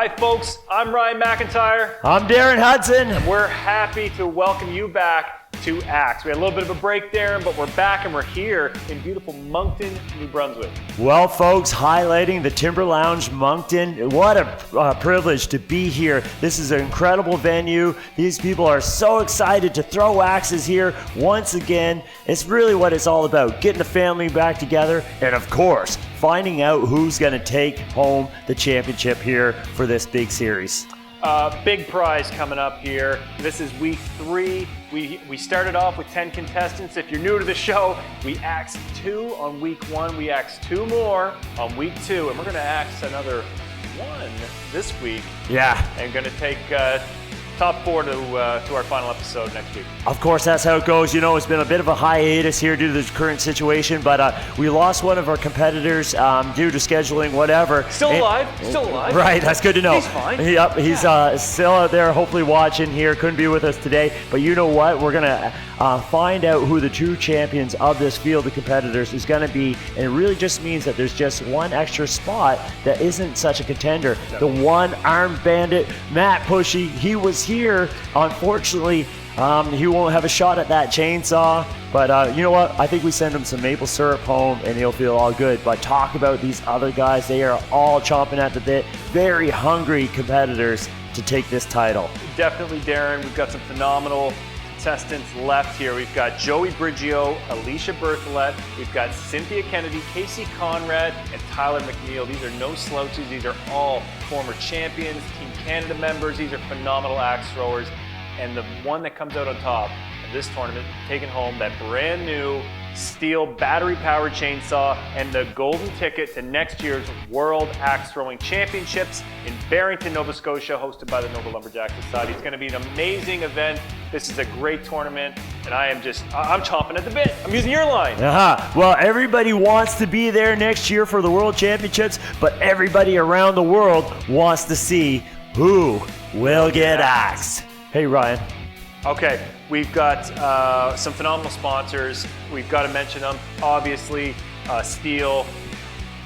Hi folks, I'm Ryan McIntyre. I'm Darren Hudson. And we're happy to welcome you back to AXED. We had a little bit of a break there, but we're back and we're here in beautiful Moncton, New Brunswick. Well, folks, highlighting the Timber Lounge, Moncton. What a privilege to be here. This is an incredible venue. These people are so excited to throw axes here once again. It's really what it's all about, getting the family back together and, of course, finding out who's going to take home the championship here for this big series. Big prize coming up here. This is week 3. We started off with 10 contestants. If you're new to the show, we axed 2 on week 1. We axed 2 more on week 2, and we're going to axe another 1 this week. Yeah. And going to take top 4 to our final episode next week. Of course, that's how it goes. You know, it's been a bit of a hiatus here due to the current situation, but we lost one of our competitors due to scheduling, whatever. Still alive. Right, that's good to know. He's fine. Yep, he's still out there, hopefully watching here. Couldn't be with us today, but you know what? We're going to find out who the true champions of this field of competitors is going to be, and it really just means that there's just one extra spot that isn't such a contender. The one-armed bandit, Matt Pushy, he was here. Unfortunately, he won't have a shot at that chainsaw, but you know what? I think we send him some maple syrup home and he'll feel all good. But talk about these other guys. They are all chomping at the bit. Very hungry competitors to take this title. Definitely, Darren. We've got some phenomenal contestants left here. We've got Joey Briggio, Alishia Bertholet, we've got Cynthia Kennedy, Casey Conrad, and Tyler McNeil. These are no slouches. These are all former champions, Team Canada members. These are phenomenal axe throwers. And the one that comes out on top of this tournament, taking home that brand new steel battery-powered chainsaw and the golden ticket to next year's World Axe Throwing Championships in Barrington, Nova Scotia, hosted by the Nova Lumberjack Society. It's going to be an amazing event. This is a great tournament, and I'm chomping at the bit. I'm using your line. Well, everybody wants to be there next year for the World Championships, but everybody around the world wants to see who will get axed. Hey, Ryan. Okay, we've got some phenomenal sponsors. We've got to mention them. Obviously, Steel,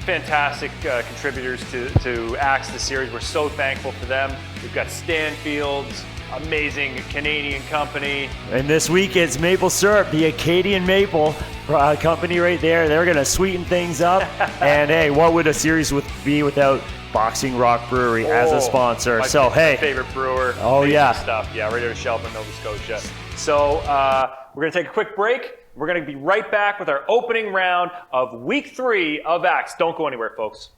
fantastic contributors to Axe the series. We're so thankful for them. We've got Stanfield's, amazing Canadian company. And this week it's Maple Syrup, the Acadian Maple company right there. They're going to sweeten things up. And hey, what would a series be without Boxing Rock Brewery as a sponsor? My favorite brewer. Oh, yeah. Stuff. Yeah, right here in Shelburne, Nova Scotia. So we're going to take a quick break. We're going to be right back with our opening round of week 3 of Axe. Don't go anywhere, folks.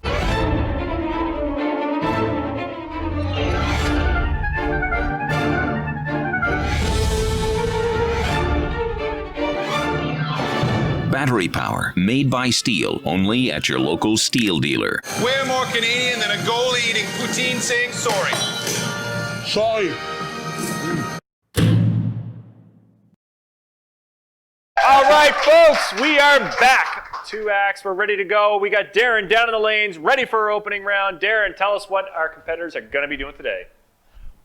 Battery power, made by Steel, only at your local Steel dealer. We're more Canadian than a goalie eating poutine saying sorry. Sorry. All right, folks, we are back to Axe. We're ready to go. We got Darren down in the lanes, ready for our opening round. Darren, tell us what our competitors are going to be doing today.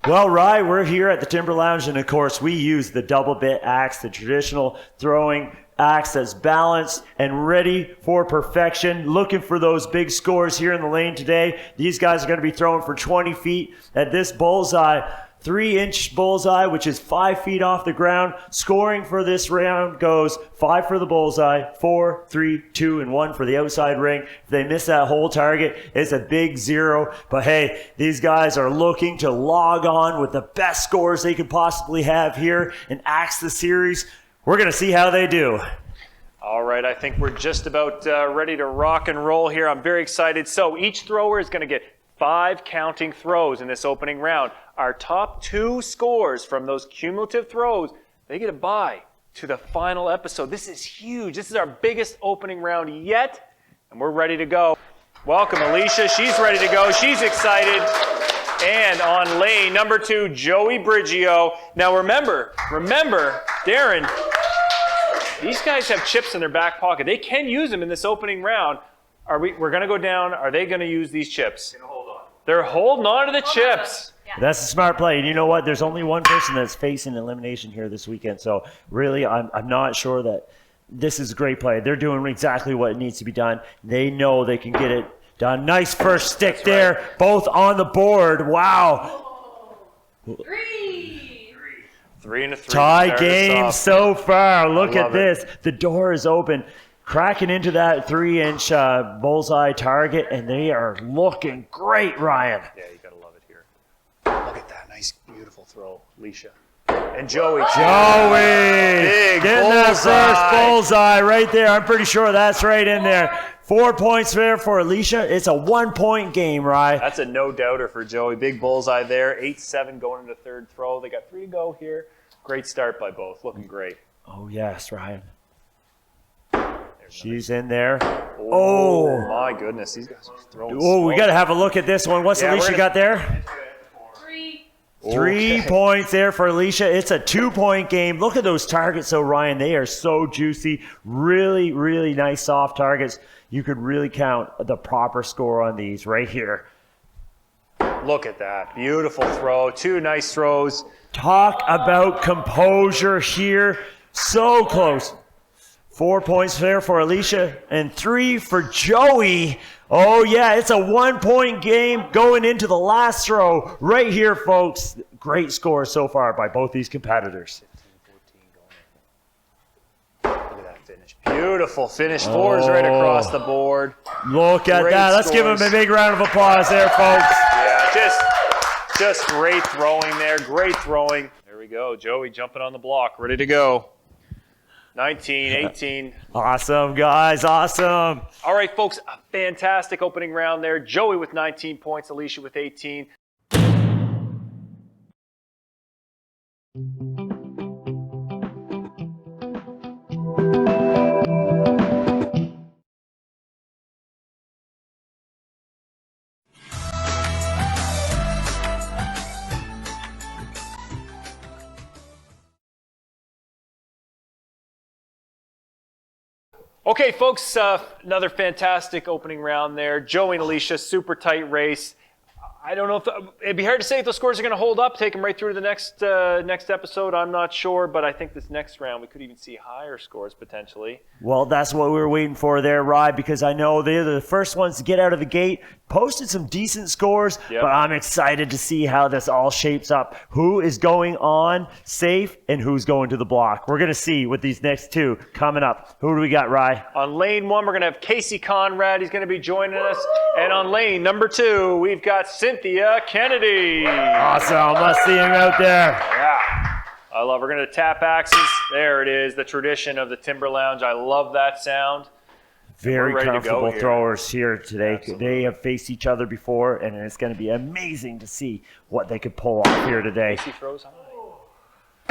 Well, Ryan, we're here at the Timber Lounge, and of course, we use the double bit axe, the traditional throwing axe that's balanced and ready for perfection. Looking for those big scores here in the lane today. These guys are going to be throwing for 20 feet at this bullseye. 3-inch bullseye, which is 5 feet off the ground. Scoring for this round goes 5 for the bullseye, 4, 3, 2, and 1 for the outside ring. If they miss that whole target, it's a big 0. But hey, these guys are looking to log on with the best scores they could possibly have here and axe the series. We're going to see how they do. All right, I think we're just about ready to rock and roll here. I'm very excited. So each thrower is going to get 5 counting throws in this opening round. Our top 2 scores from those cumulative throws, they get a bye to the final episode. This is huge. This is our biggest opening round yet, and we're ready to go. Welcome, Alishia. She's ready to go. She's excited. And on lane number 2, Joey Briggio. Now remember, Darren, these guys have chips in their back pocket. They can use them in this opening round. We're going to go down. Are they going to use these chips? They're holding on to the chips. Yeah. That's a smart play. And you know what? There's only one person that's facing elimination here this weekend. So really, I'm not sure that this is a great play. They're doing exactly what needs to be done. They know they can get it Done. Nice first stick there. Both on the board. Wow. 3 and a 3. Tie game so far. Look at this. it. The door is open. Cracking into that 3-inch bullseye target, and they are looking great, Ryan. Yeah, you got to love it here. Look at that. Nice, beautiful throw, Alishia. And Joey. Joey! Big Getting that bullseye. first bullseye right there. I'm pretty sure that's right in there. 4 points there for Alishia. It's a 1-point game, Ryan. That's a no-doubter for Joey. Big bullseye there. 8-7 going into third throw. They got 3 to go here. Great start by both. Looking great. Oh, yes, Ryan. She's in there. Oh, my goodness. These guys are throwing. Oh, we got to have a look at this one. What's Alishia got there? 3 points there for Alishia. It's a 2-point game. Look at those targets, though, Ryan. They are so juicy. Really, really nice soft targets. You could really count the proper score on these right here. Look at that. Beautiful throw. 2 nice throws. Talk about composure here. So close. 4 points there for Alishia and 3 for Joey. Oh, yeah, it's a 1-point game going into the last throw right here, folks. Great score so far by both these competitors. 15-14 going in. Look at that finish. Beautiful finish. 4s right across the board. Look at Great that. Let's give him scores. a big round of applause there, folks. Yeah, just great throwing there. Great throwing. There we go. Joey jumping on the block. Ready to go. 19, 18. Awesome, guys. Awesome. All right, folks, a fantastic opening round there. Joey with 19 points, Alishia with 18. Okay, folks, another fantastic opening round there. Joey and Alishia, super tight race. I don't know if it'd be hard to say if the scores are going to hold up, take them right through to the next episode. I'm not sure, but I think this next round we could even see higher scores potentially. Well, that's what we were waiting for there, Rye, because I know they're the first ones to get out of the gate, posted some decent scores, Yep. but I'm excited to see how this all shapes up. Who is going on safe and who's going to the block? We're going to see with these next 2 coming up. Who do we got, Rye? On lane 1, we're going to have Casey Conrad. He's going to be joining us. And on lane number 2, we've got Cynthia Kennedy. Awesome. Let's see him out there. Yeah. I love. We're going to tap axes. There it is, the tradition of the Timber Lounge. I love that sound. Very ready to go comfortable here. throwers here today. Absolutely. They have faced each other before, and it's going to be amazing to see what they could pull off here today. Casey throws high.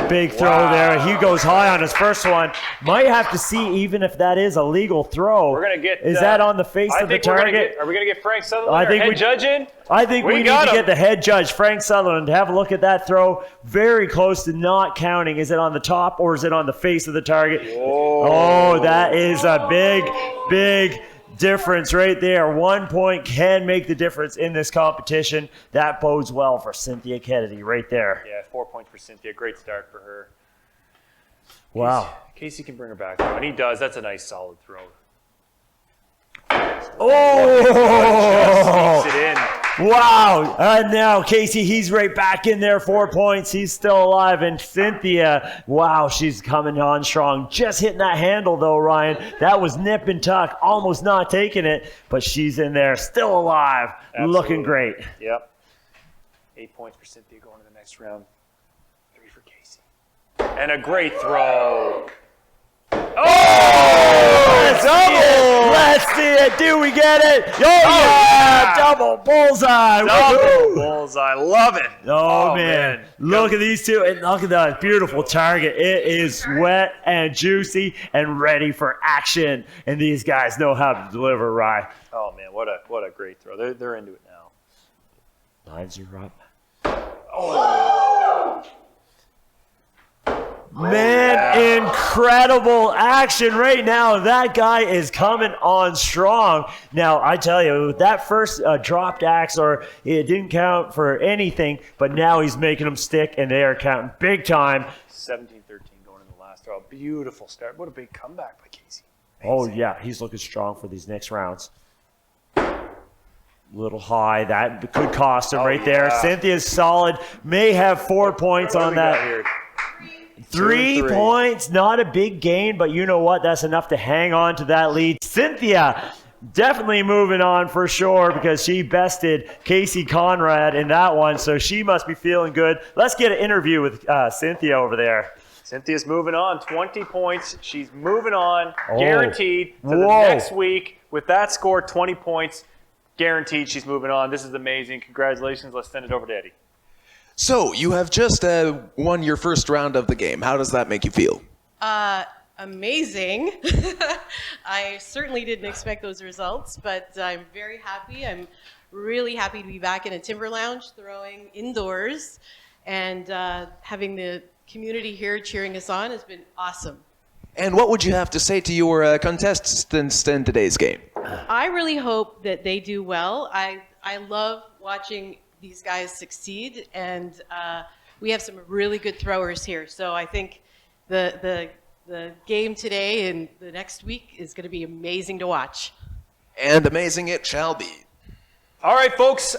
Big throw there. He goes high on his first one. Might have to see even if that is a legal throw. We're going to get... Is that on the face of the target? Are we going to get Frank Sutherland, I our think head we- judge in? I think we need got to him. get the head judge, Frank Sutherland, to have a look at that throw. Very close to not counting. Is it on the top or is it on the face of the target? Oh, that is a big difference right there. 1 point can make the difference in this competition. That bodes well for Cynthia Kennedy right there. Yeah, 4 points for Cynthia. Great start for her. Wow. Casey can bring her back, though, and he does. That's a nice, solid throw. Oh! Sneaks it in. Wow. And now Casey, he's right back in there. 4 points. He's still alive. And Cynthia, wow, she's coming on strong. Just hitting that handle, though, Ryan. That was nip and tuck. Almost not taking it, but she's in there. Still alive. Looking great. Yep. 8 points for Cynthia going to the next round. 3 for Casey. And a great throw. Let's see it. Do we get it? Oh, yeah. Double bullseye. Double Woohoo. bullseye. Love it. Oh, man. Look at these two. And look at that beautiful target. It is wet and juicy and ready for action. And these guys know how to deliver, Rye. Oh, man, what a great throw. They're into it now. Lines are up. Man, incredible action right now. That guy is coming on strong. Now, I tell you, with that first dropped axe, or it didn't count for anything, but now he's making them stick, and they are counting big time. 17-13 going in the last throw. Beautiful start. What a big comeback by Casey. Oh, yeah, he's looking strong for these next rounds. Little high. That could cost him right there. yeah. Cynthia's solid. May have 4 points on that. Here? 3 3. points, not a big gain, but you know what? That's enough to hang on to that lead. Cynthia definitely moving on for sure because she bested Casey Conrad in that one, so she must be feeling good. Let's get an interview with Cynthia over there. Cynthia's moving on, 20 points. She's moving on, Oh. guaranteed to the Whoa. next week. With that score, 20 points, guaranteed she's moving on. This is amazing. Congratulations. Let's send it over to Eddie. So, you have just won your first round of the game. How does that make you feel? Amazing. I certainly didn't expect those results, but I'm very happy. I'm really happy to be back in a timber lounge throwing indoors, and having the community here cheering us on has been awesome. And what would you have to say to your contestants in today's game? I really hope that they do well. I love watching these guys succeed, and we have some really good throwers here. So I think the game today and the next week is going to be amazing to watch. And amazing it shall be. All right, folks.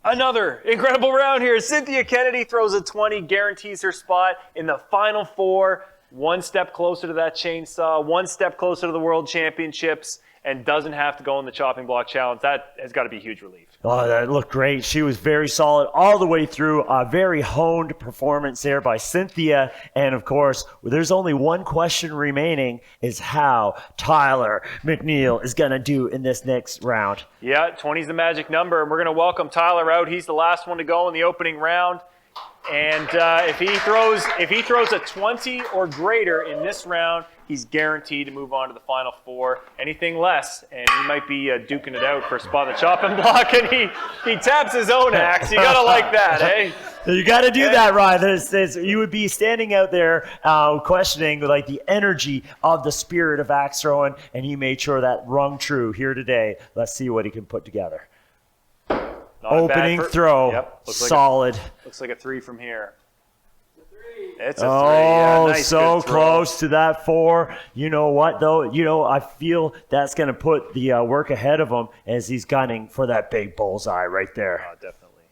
Another incredible round here. Cynthia Kennedy throws a 20, guarantees her spot in the Final Four. One step closer to that chainsaw, one step closer to the World Championships, and doesn't have to go in the chopping block challenge. That has got to be a huge relief. Oh, that looked great. She was very solid all the way through. A very honed performance there by Cynthia. And, of course, there's only one question remaining is how Tyler McNeil is going to do in this next round. Yeah, 20 is the magic number, and we're going to welcome Tyler out. He's the last one to go in the opening round. And if he throws a 20 or greater in this round, he's guaranteed to move on to the Final Four. Anything less, and he might be duking it out for a spot on the chopping block, and he taps his own axe. You gotta like that, eh? You got to do that, Ryan. You would be standing out there questioning like the energy of the spirit of axe throwing, and he made sure that rung true here today. Let's see what he can put together. Not Opening throw, Yep, solid. Looks like a 3 from here. It's a 3. Oh, Yeah, nice, so good throw. close to that 4. You know what, though? I feel that's going to put the work ahead of him as he's gunning for that big bullseye right there. Oh, definitely.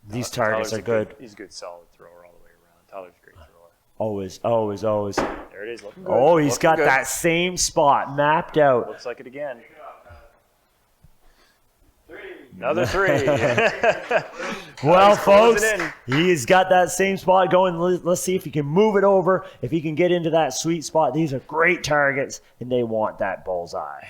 These targets Tyler's are good. He's a good, solid thrower all the way around. Tyler's a great thrower. Always, always, always. There it is. Looking good. Oh, he's Looking got good. that same spot mapped out. Looks like it again. Another 3. Well, He's closing folks, he's got that same spot going. Let's see if he can move it over, if he can get into that sweet spot. These are great targets, and they want that bullseye.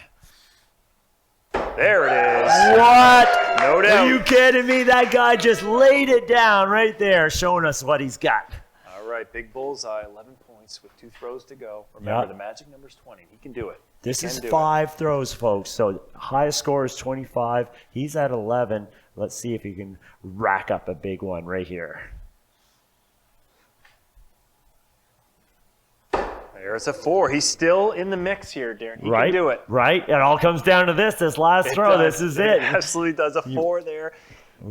There it is. What? No doubt. Are you kidding me? That guy just laid it down right there, showing us what he's got. All right, big bullseye, 11 points with 2 throws to go. Remember, Yep. the magic number's 20. He can do it. This He is can do it. 5 throws, folks. So highest score is 25. He's at 11. Let's see if he can rack up a big one right here. There's a 4. He's still in the mix here, Darren. He Right? can do it. Right? It all comes down to this last throw. does. This is it. Absolutely does. A 4 there.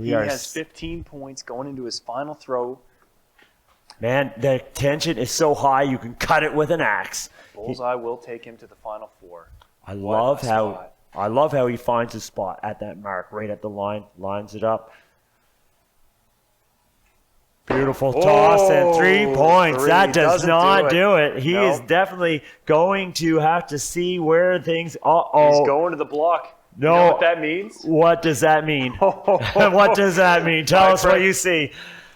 He are has 15 points going into his final throw. Man, the tension is so high you can cut it with an axe. Bullseye will take him to the Final Four. I What love a how spot. I love how he finds his spot at that mark, right at the line, lines it up. Beautiful toss and 3 points. 3 That does doesn't not do do it. He No. is definitely going to have to see where things. He's Uh-oh. going to the block. No. You know what that means? What does that mean? What does that mean? Tell My us what friend. you see.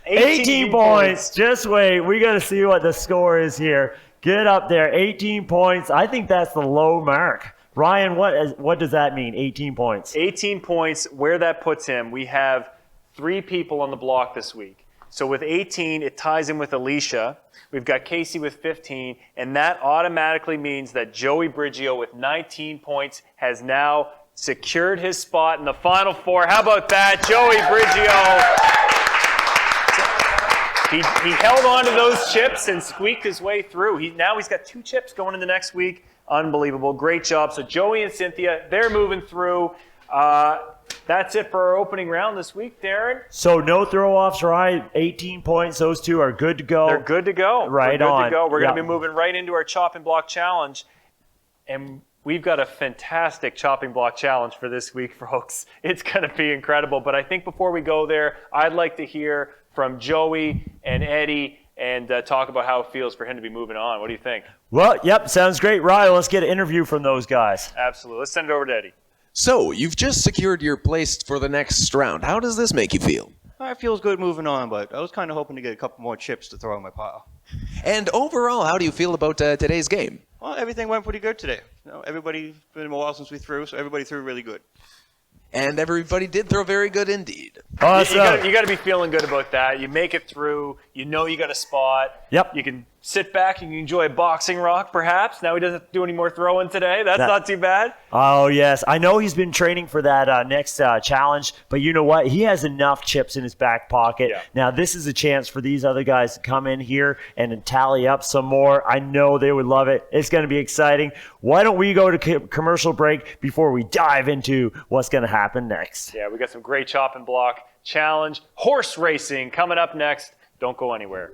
18 points. Just wait. We got to see what the score is here. Get up there. 18 points. I think that's the low mark. Ryan, what does that mean? 18 points. 18 points, where that puts him, we have 3 people on the block this week. So with 18, it ties him with Alishia. We've got Casey with 15, and that automatically means that Joey Briggio with 19 points has now secured his spot in the Final Four. How about that, Joey Briggio? He held on to those chips and squeaked his way through. Now he's got 2 chips going into next week. Unbelievable. Great job. So Joey and Cynthia, they're moving through. That's it for our opening round this week, Darren. So no throw-offs, right? 18 points. Those 2 are good to go. They're good to go. Right We're good on. to go. We're going Yeah. to be moving right into our chop and block challenge. And We've got a fantastic chopping block challenge for this week, folks. It's going to be incredible. But I think before we go there, I'd like to hear from Joey and Eddie and talk about how it feels for him to be moving on. What do you think? Well, yep, sounds great. Ryan, let's get an interview from those guys. Absolutely. Let's send it over to Eddie. So, you've just secured your place for the next round. How does this make you feel? It feels good moving on, but I was kind of hoping to get a couple more chips to throw in my pile. And overall, how do you feel about today's game? Well, everything went pretty good today. Everybody, it's been a while since we threw, so everybody threw really good. And everybody did throw very good indeed. Awesome. You got to be feeling good about that. You make it through. You know you got a spot. Yep. You can sit back and you enjoy a boxing rock, perhaps. Now he doesn't have to do any more throwing today. That's not too bad. Oh, yes. I know he's been training for that next challenge, but you know what? He has enough chips in his back pocket. Yeah. Now, this is a chance for these other guys to come in here and tally up some more. I know they would love it. It's going to be exciting. Why don't we go to commercial break before we dive into what's going to happen next? Yeah, we got some great chop and block challenge. Horse racing coming up next. Don't go anywhere.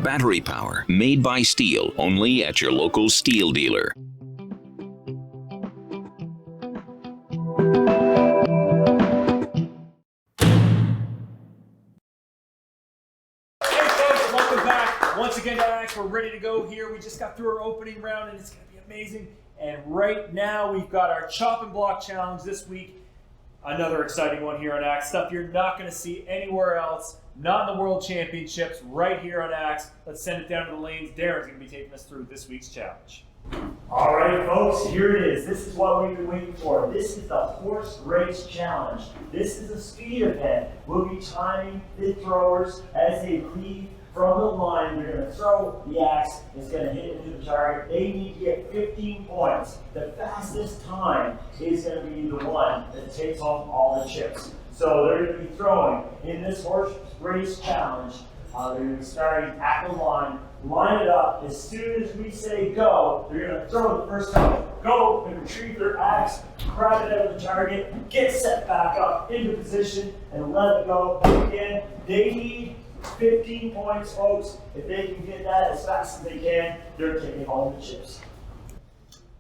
Battery power, made by Steel, only at your local Steel dealer. Welcome back once again to AXED. We're ready to go here. We just got through our opening round and it's going to be amazing. And right now we've got our chop and block challenge this week. Another exciting one here on AXED. Stuff you're not going to see anywhere else. Not in the World Championships, right here on AXED. Let's send it down to the lanes. Darren's going to be taking us through this week's challenge. All right, folks, here it is. This is what we've been waiting for. This is the horse race challenge. This is a speed event. We'll be timing the throwers as they leave from the line. They're going to throw the axe. It's going to hit into the target. They need to get 15 points. The fastest time is going to be the one that takes off all the chips. So they're going to be throwing in this horse race challenge. They're going to be starting at the line. Line it up. As soon as we say go, they're going to throw the first time. Go and retrieve their axe, grab it out of the target, get set back up into position, and let it go. Again, they need 15 points, folks. If they can get that as fast as they can, they're taking home the chips.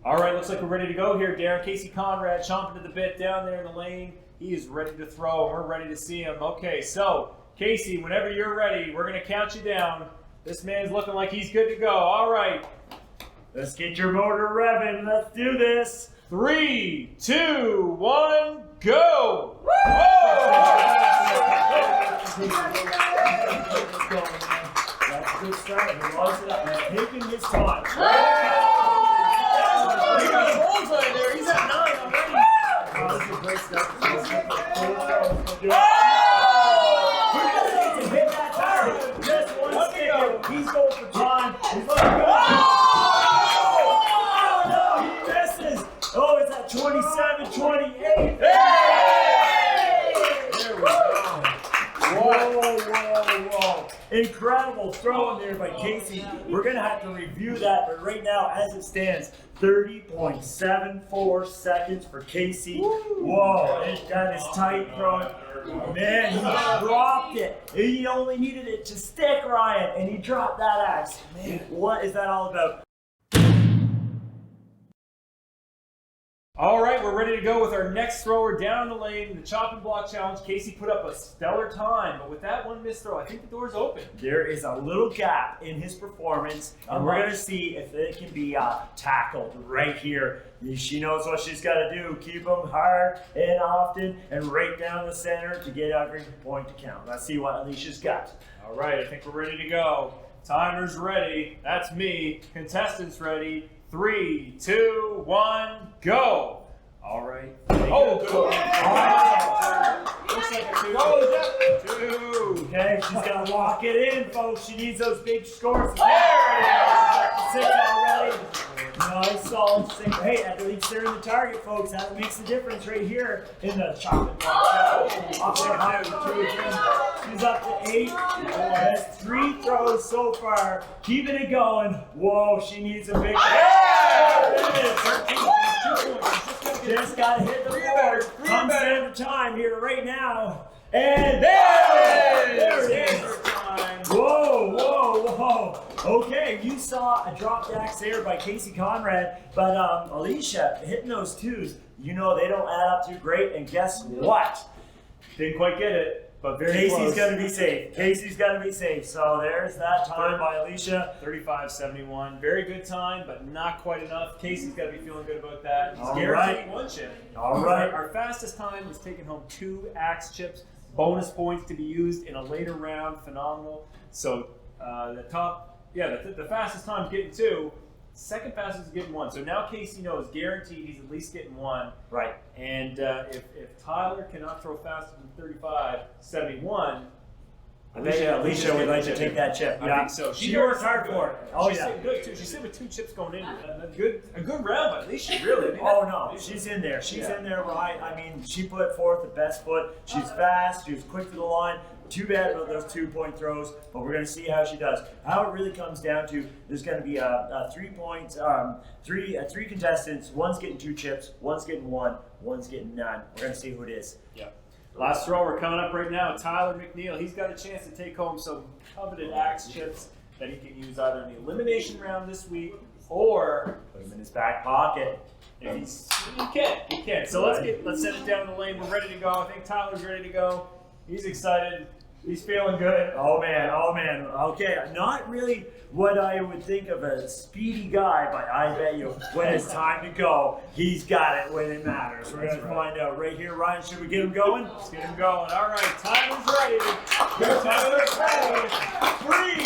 All right, looks like we're ready to go here, Darren. Casey Conrad chomping at the bit down there in the lane. He is ready to throw, and we're ready to see him. Okay, so, Casey, whenever you're ready, we're going to count you down. This man's looking like he's good to go. All right. Let's get your motor revving. Let's do this. 3, 2, 1, go! That's a good start. He loves it up. He's taking his time. He got a bullseye there. He's at 9 already. Oh, this is a great start. He's going for time. He's going to go. Oh, no, he misses. Oh, it's at 27, 28. Hey! There we go. Whoa. Incredible throw in there by Casey. We're going to have to review that, but right now, as it stands, 30.74 seconds for Casey. Whoa, that is tight throwing. Man, he dropped it. He only needed it to stick, Ryan, and he dropped that axe. Man, what is that all about? All right, we're ready to go with our next thrower down the lane, the chop and block challenge. Casey put up a stellar time, but with that one missed throw, I think the door's open. There is a little gap in his performance, and we're going to see if it can be tackled right here. She knows what she's got to do. Keep them hard and often and right down the center to get every point to count. Let's see what Alishia's got. All right, I think we're ready to go. Timer's ready. That's me. Contestants ready. 3, 2, 1, go. All right. Oh, good one. Looks like a 2. Oh, 2. Okay, she's got to lock it in, folks. She needs those big scores. There it is. 6 already. Nice, solid 6. Hey, at least they're in the target, folks. That makes the difference right here in the chocolate block. Up there high with 2 again. She's up to 8. That's 3 throws so far. Keeping it going. Whoa, she needs a big. There it is. Just got to hit the board. Comes down to time here right now. And there it is. Whoa, whoa, whoa. Okay, you saw a dropped axe there by Casey Conrad, but Alishia hitting those twos, you know they don't add up too great, and guess what? Didn't quite get it, but very Casey's close. gonna be safe. Casey's gonna be safe. So there's that time by Alishia. 35-71. Very good time, but not quite enough. Casey's got to be feeling good about that. He's All guaranteed right. one chip. All right. Our fastest time was taking home 2 axe chips. Bonus points to be used in a later round. Phenomenal. So the fastest time is getting 2. Second fastest is getting 1. So now Casey knows guaranteed he's at least getting 1. Right. And if Tyler cannot throw faster than 35-71, I bet Alishia would like to take that chip. I Yeah. think so. She worked hard for it. Oh, She's yeah. sitting good too. She's sitting with 2 chips going in. A good round by Alishia, really. I mean, Oh no, she's in there. She's in there, right? I mean, she put forth the best foot. She's fast. She was quick to the line. Too bad about those 2-point throws, but we're going to see how she does. How it really comes down to, there's going to be 3 points, three contestants. One's getting 2 chips. One's getting 1. One's getting none. We're going to see who it is. Yeah. Last thrower coming up right now, Tyler McNeil. He's got a chance to take home some coveted axe chips that he can use either in the elimination round this week or Put him in his back pocket. if he can. So let's send it down the lane. We're ready to go. I think Tyler's ready to go. He's excited. He's feeling good. Oh man. Okay, not really what I would think of a speedy guy, but I bet you when it's time to go, he's got it when it matters. We're going to find out right here. Ryan, should we get him going? Let's get him going. All right, Tyler's ready. Go, Tyler. Ready.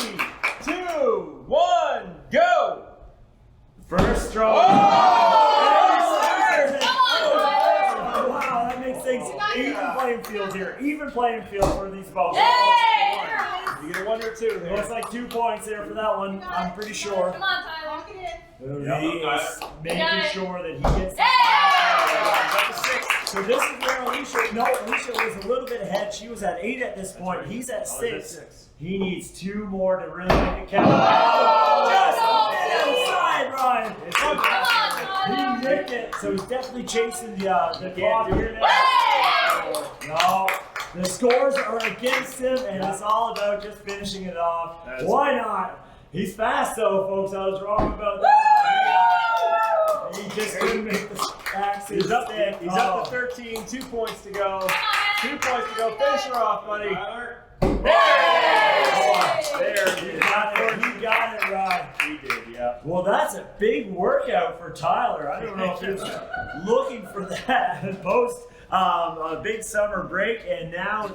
3, 2, 1, go. First throw. Wow, that makes things even playing field here. Even playing field for these folks. You get a 1 or 2 there. Looks like 2 points there for that one. I'm pretty sure. Come on, Tyler. Lock it in. He is making sure that he gets. So this is where Alishia was a little bit ahead. She was at 8 at this point. He's at 6. He needs 2 more to really make it count. Just outside, Ryan. Come on, Tyler. He nicked it, so he's definitely chasing the clock here now. No, the scores are against him, and it's all about just finishing it off. Why not? He's fast, though, folks. I was wrong about that. He just couldn't make the axes stick. He's up to 13. 2 points to go. 2 points to go. Finish her off, buddy. There, You got it, Ryan. he did, yeah. Well, that's a big workout for Tyler. I don't know if he was looking for that post a big summer break, and now,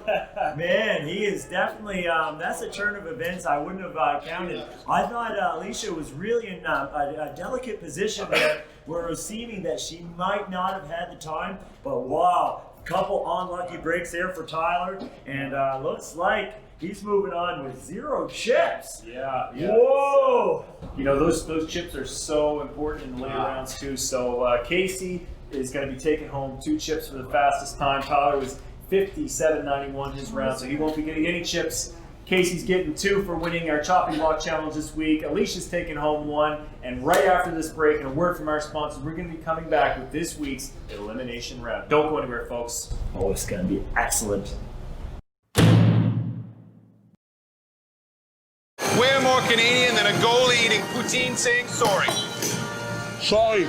man, he is definitely, that's a turn of events I wouldn't have counted. I thought Alishia was really in a delicate position there, where it was seeming that she might not have had the time, but wow, couple unlucky breaks there for Tyler, and looks like he's moving on with 0 chips. Yeah. Whoa! You know, those chips are so important in the later rounds too. So Casey is going to be taking home 2 chips for the fastest time. Tyler was 57.91 his round, so he won't be getting any chips. Casey's getting 2 for winning our chopping block challenge this week. Alicia's taking home 1. And right after this break, and a word from our sponsors, we're going to be coming back with this week's elimination round. Don't go anywhere, folks. Oh, it's going to be excellent. We're more Canadian than a goalie eating poutine saying sorry. Sorry.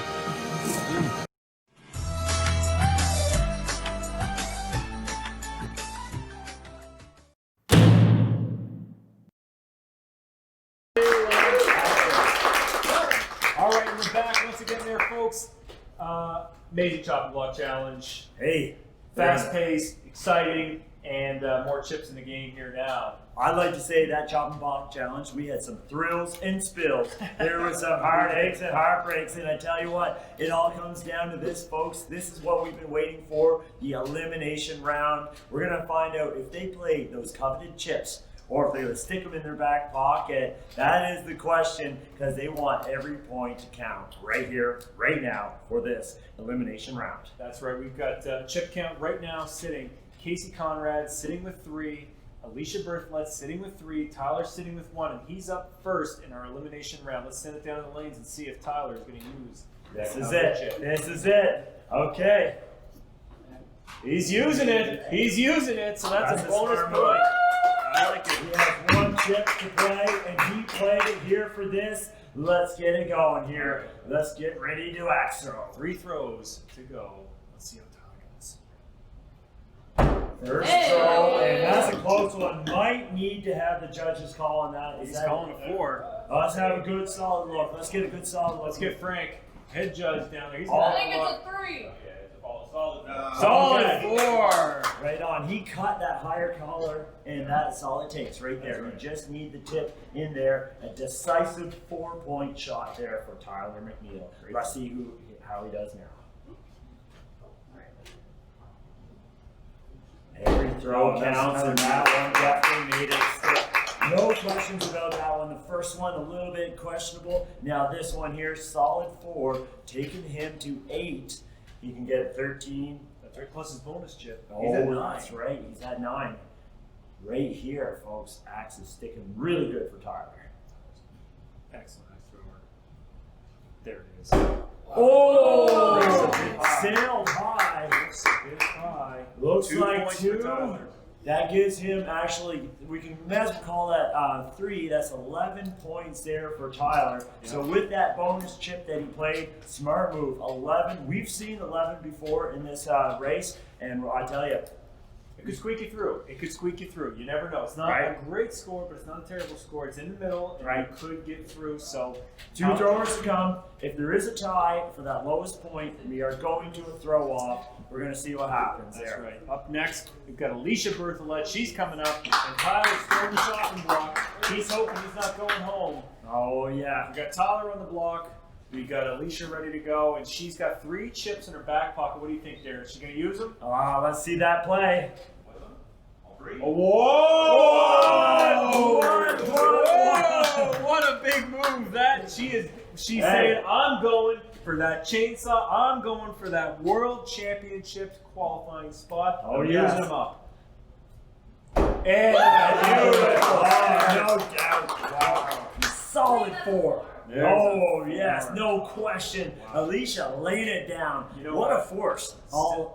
All right, we're back once again there, folks. Amazing chopping block challenge. Hey, Fast-paced, exciting, and more chips in the game here now. I'd like to say that chopping block challenge, we had some thrills and spills. There were some heartaches and heartbreaks, and I tell you what, it all comes down to this, folks. This is what we've been waiting for, the elimination round. We're going to find out if they play those coveted chips or if they would stick them in their back pocket. That is the question, because they want every point to count right here, right now, for this elimination round. That's right. We've got chip count right now sitting. Casey Conrad sitting with 3. Alishia Berthelot sitting with 3. Tyler sitting with 1. And he's up first in our elimination round. Let's send it down the lanes and see if Tyler is going to use that This is coveted it. chip. This is it. Okay. He's using it. He's using it. So that's a bonus point. I like it. He has one chip to play, and he played it here for this. Let's get it going here. Let's get ready to axe throw. 3 throws to go. Let's see how Tyler goes. First throw, and that's a close one. Might need to have the judges call on that. He's calling a 4. Let's have a good solid look. Let's get a good solid look. Let's get Frank, head judge, down there. He's I think it's a 3. solid 4. Right on. He cut that higher collar, and that's all it takes right there. You just need the tip in there. A decisive 4-point shot there for Tyler McNeil. Let's see how he does now. Every throw counts, and that one definitely made it stick. No questions about that one. The first one, a little bit questionable. Now this one here, solid 4, taking him to 8. He can get 13. That's right, plus his bonus chip. He's at 9. That's right, he's at 9. Right here, folks, axe is sticking really good for Tyler. Excellent thrower. There it is. Oh! Sailed high. It's high. Looks 2 like points 2. for Tyler. That gives him actually, we can call that 3. That's 11 points there for Tyler. Yeah. So with that bonus chip that he played, smart move, 11. We've seen 11 before in this race, and I tell you, it could squeak you through. It could squeak you through. You never know. It's not Right. a great score, but it's not a terrible score. It's in the middle, and Right. you could get through. So 2 throwers to come. If there is a tie for that lowest point, we are going to a throw off. We're going to see what happens That's there. right. Up next, we've got Alishia Berthollet. She's coming up, and Tyler's throwing the chopping block. He's hoping he's not going home. Oh, yeah. We've got Tyler on the block. We got Alishia ready to go, and she's got 3 chips in her back pocket. What do you think, Darren? Is she going to use them? Let's see that play. Oh, whoa! What? Whoa! What a big move! She's saying, I'm going for that chainsaw. I'm going for that World Championships qualifying spot. Oh, I'm yes. using them up. And no doubt. Wow. Solid 4. Oh, yes, no question. Alishia laid it down. You know what what? a force.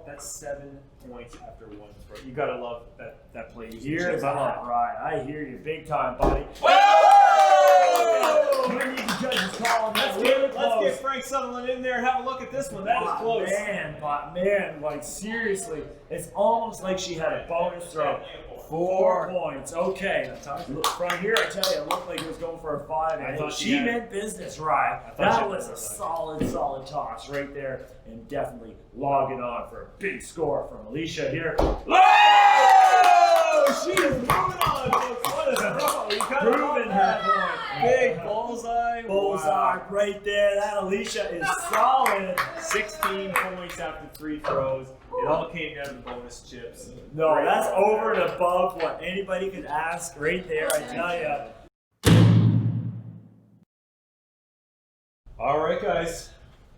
That's 7 points after 1 throw. You gotta love that play. Here's that, right. I hear you big time, buddy. Whoa! We need the judges calling that really Let's close. get Frank Sutherland in there and have a look at this one. That is close. Man, like seriously, it's almost like she had a bonus throw. 4 points. Okay. Look, from here, I tell you, it looked like it was going for a 5. I thought she had meant business, right? thought That she was had a solid toss right there, and definitely logging on for a big score from Alishia here. Whoa! She is moving on, folks. What a throw. You kind of Proving her point. Big bullseye. Bullseye Wow. right there. That Alishia is solid. 16 points after 3 throws. It all came down to bonus chips. No, that's over and above what anybody could ask right there, I tell you. All right, guys.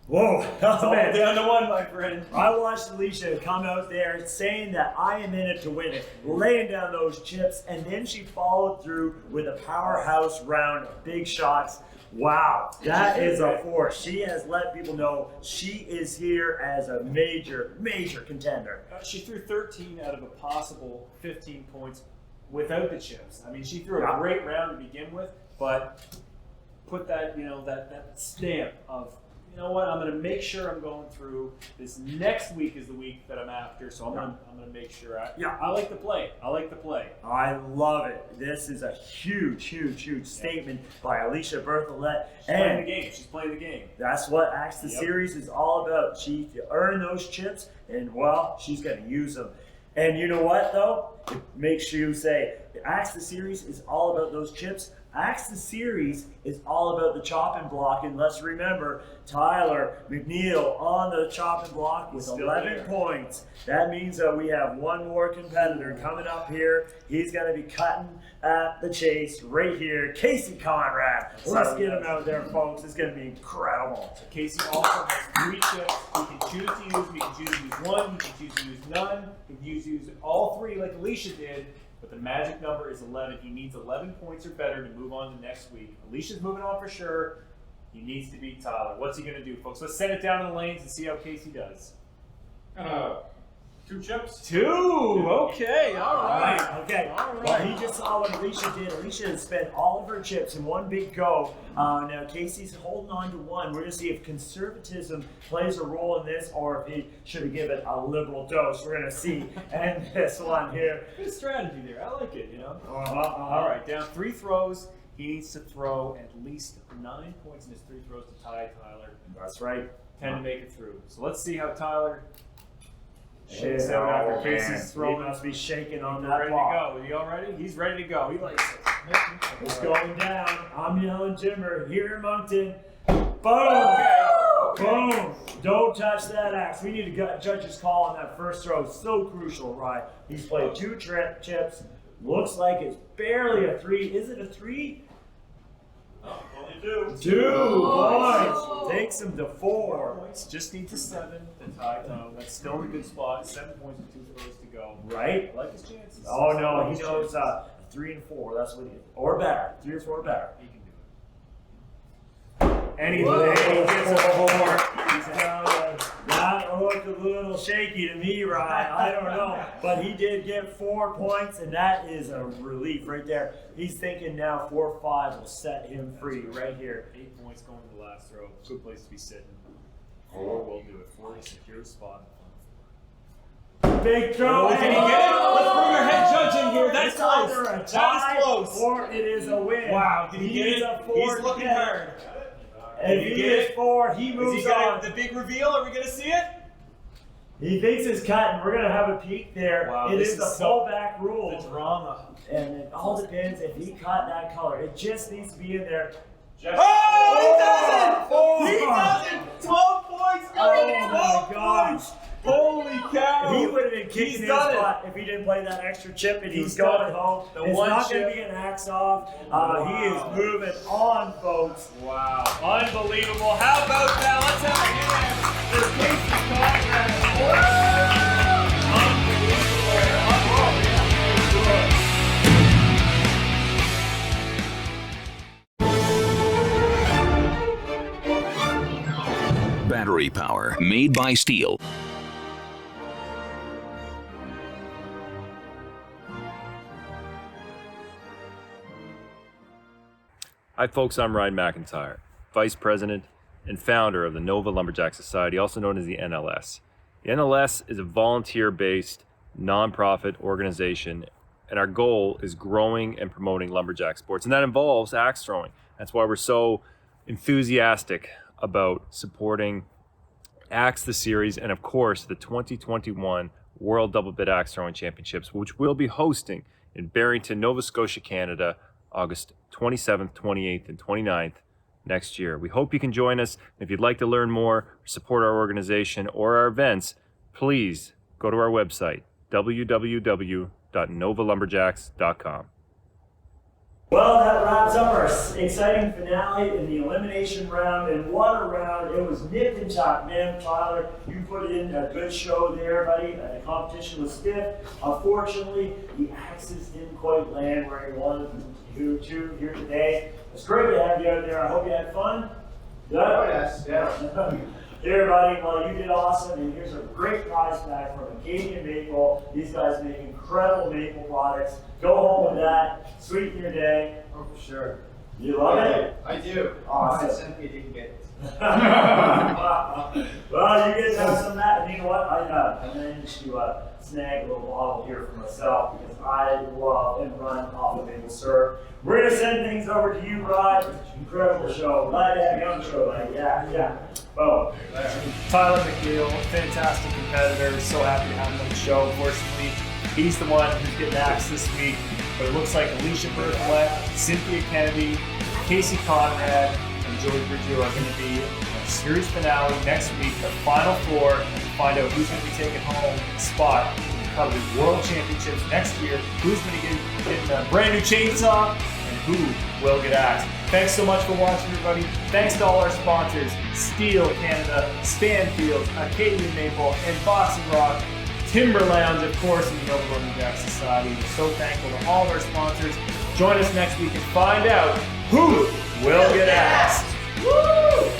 Whoa, It's all man. down to 1, my friend. I watched Alishia come out there saying that I am in it to win it, laying down those chips, and then she followed through with a powerhouse round of big shots. Wow, that is a force. She has let people know she is here as a major contender. She threw 13 out of a possible 15 points without the chips. I mean, she threw a great round to begin with, but put that, that stamp of, you know what, I'm going to make sure I'm going through. This next week is the week that I'm after, so I'm going to make sure. I like the play. I I love it. This is a huge statement by Alishia Berthollet. She's playing the game. That's what Axe the Series is all about. She earned those chips, and well, she's going to use them. And you know what, though? It makes you say, Axe the Series is all about those chips. Axe the Series is all about the chopping block, and let's remember, Tyler McNeil on the chopping block with 11 points. That means that we have one more competitor coming up here. He's going to be cutting at the chase right here, Casey Conrad. Let's get him out there, folks. It's going to be incredible. Casey also has 3 chips. He can choose to use. He can choose to use 1. He can choose to use none. He can use all 3 like Alishia did. But the magic number is 11. He needs 11 points or better to move on to next week. Alicia's moving on for sure. He needs to beat Tyler. What's he going to do, folks? Let's send it down in the lanes and see how Casey does. 2 chips. 2. Okay. All right. Okay. Well, he just saw what Alishia did. Alishia had spent all of her chips in one big go. Now Casey's holding on to 1. We're going to see if conservatism plays a role in this or if he should have given a liberal dose. We're going to see. And this one here. Good strategy there. I like it, you know. All right, down 3 throws. He needs to throw at least 9 points in his 3 throws to tie Tyler. That's right. 10 to make it through. So let's see how Tyler shakes Shit, out after oh, Casey's man. throwing. He must be shaking on He's that ready ball. to go. Is he all ready? He's ready to go. He likes it. It's going down. I'm yelling timber here in Moncton. Boom! Boom! Don't touch that axe. We need a judge's call on that first throw. It's so crucial, right? He's played 2 chips. Looks like it's barely a 3. Is it a 3? Only 2. 2 points. Takes him to 4. Points. Just need to 7 to tie Tyler. That's still a good spot. 7 points with 2 throws to go. Right? I like his chances. Oh no, I like he his knows chances. 3 and 4. That's what he is. Or better. 3 or 4 better. He can do it. And he gets a 4. That looked a little shaky to me, Ryan. I don't know. But he did get 4 points, and that is a relief right there. He's thinking now 4 or 5 will set him free right here. 8 points going to the last throw. Good place to be sitting. 4 will do it. 4 is a secure spot. Big throw. Can he get it? Let's bring our head judge in here. That's It's close. either a That tie is close. or it is a win. Wow, did he get needs it? a 4 He's to looking get it. hard. If he is 4, he Is moves he on. got the big reveal? Are we going to see it? He thinks it's cutting. We're going to have a peek there. Wow, It this is the is so- pullback rule. The drama. And it all depends if he caught that color. It just needs to be in there. Oh, he doesn't! Four. He doesn't! 12 points! Oh 12 my gosh. points! Holy cow! He would have been kicking He's his done it. butt if he didn't play that extra chip, and he's He's done going it. home. The It's one not going to chip. be an axe off. He is moving on, folks. Wow. Unbelievable. How about that? Let's have a hand for Casey Conrad. Battery power made by steel. Hi folks, I'm Ryan McIntyre, Vice President and founder of the Nova Lumberjack Society, also known as the NLS. The NLS is a volunteer-based, nonprofit organization, and our goal is growing and promoting lumberjack sports, and that involves axe throwing. That's why we're so enthusiastic about supporting Axe the Series and, of course, the 2021 World Double Bit Axe Throwing Championships, which we'll be hosting in Barrington, Nova Scotia, Canada, August 27th, 28th, and 29th next year. We hope you can join us. If you'd like to learn more, support our organization or our events, please go to our website, www.novalumberjacks.com. Well, that wraps up our exciting finale in the elimination round, and what a round. It was nip and tuck, man. Tyler, you put in a good show there, buddy. The competition was stiff. Unfortunately, the axes didn't quite land where you wanted them to here today. It's great to have you out there. I hope you had fun. Good? Oh, yes, yeah. Here, buddy, well, you did awesome, and here's a great prize back from Acadian Maple. These guys make incredible maple products. Go home with that, sweeten your day. Oh, for sure. You love it? I do. Awesome. I simply didn't get it. Well, you get to have some of that, and you know what? I managed to snag a little bottle here for myself because I love and run off of maple syrup. We're going to send things over to you, Rod. Incredible show. Glad to have you on the show, buddy. Yeah. Boom. Tyler McNeil, fantastic competitor. So happy to have him on the show. Unfortunately, he's the one who's getting axed this week. But it looks like Alishia Burklet, Cynthia Kennedy, Casey Conrad, and Joey Bridger are going to be in the series finale next week, the final four, to find out who's going to be taking home the spot in the Cubs World Championships next year, who's going to get a brand new chainsaw, and who will get axed. Thanks so much for watching, everybody. Thanks to all our sponsors, Steel Canada, Stanfield, Acadian Maple, and Boxing Rock, Timber Lounge, of course, and the Nova Lumberjack Society. We're so thankful to all of our sponsors. Join us next week and find out who will get axed. Woo!